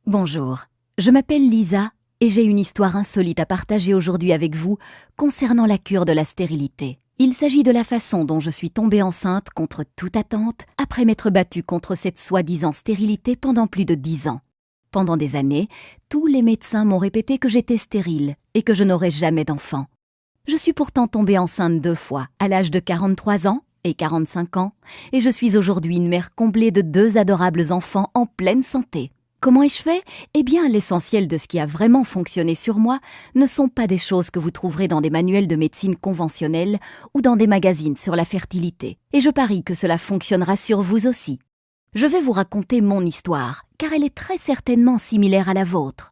Bonjour, je m'appelle Lisa et j'ai une histoire insolite à partager aujourd'hui avec vous concernant la cure de la stérilité. Il s'agit de la façon dont je suis tombée enceinte contre toute attente après m'être battue contre cette soi-disant stérilité pendant plus de 10 ans. Pendant des années, tous les médecins m'ont répété que j'étais stérile et que je n'aurais jamais d'enfant. Je suis pourtant tombée enceinte 2 fois, à l'âge de 43 ans et 45 ans, et je suis aujourd'hui une mère comblée de 2 adorables enfants en pleine santé. Comment ai-je fait? Eh bien, l'essentiel de ce qui a vraiment fonctionné sur moi ne sont pas des choses que vous trouverez dans des manuels de médecine conventionnelle ou dans des magazines sur la fertilité. Et je parie que cela fonctionnera sur vous aussi. Je vais vous raconter mon histoire, car elle est très certainement similaire à la vôtre.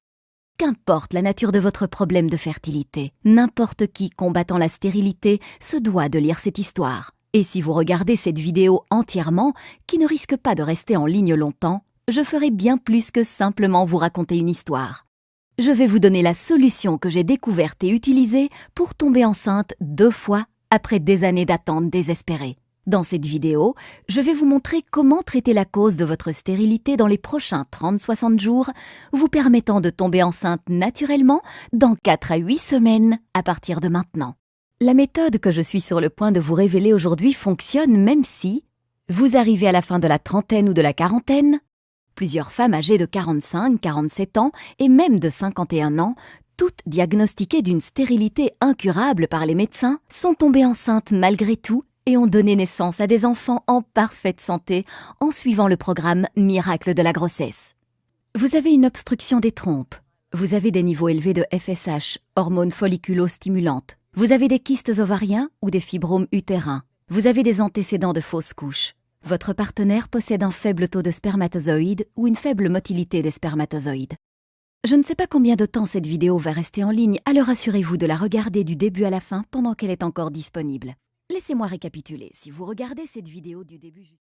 Qu'importe la nature de votre problème de fertilité, n'importe qui combattant la stérilité se doit de lire cette histoire. Et si vous regardez cette vidéo entièrement, qui ne risque pas de rester en ligne longtemps, je ferai bien plus que simplement vous raconter une histoire. Je vais vous donner la solution que j'ai découverte et utilisée pour tomber enceinte 2 fois après des années d'attente désespérée. Dans cette vidéo, je vais vous montrer comment traiter la cause de votre stérilité dans les prochains 30-60 jours, vous permettant de tomber enceinte naturellement dans 4 à 8 semaines à partir de maintenant. La méthode que je suis sur le point de vous révéler aujourd'hui fonctionne même si vous arrivez à la fin de la trentaine ou de la quarantaine. Plusieurs femmes âgées de 45, 47 ans et même de 51 ans, toutes diagnostiquées d'une stérilité incurable par les médecins, sont tombées enceintes malgré tout et ont donné naissance à des enfants en parfaite santé en suivant le programme miracle de la grossesse. Vous avez une obstruction des trompes, vous avez des niveaux élevés de FSH, hormones folliculo-stimulantes, vous avez des kystes ovariens ou des fibromes utérins, vous avez des antécédents de fausses couches. Votre partenaire possède un faible taux de spermatozoïdes ou une faible motilité des spermatozoïdes. Je ne sais pas combien de temps cette vidéo va rester en ligne, alors assurez-vous de la regarder du début à la fin pendant qu'elle est encore disponible. Laissez-moi récapituler, si vous regardez cette vidéo du début...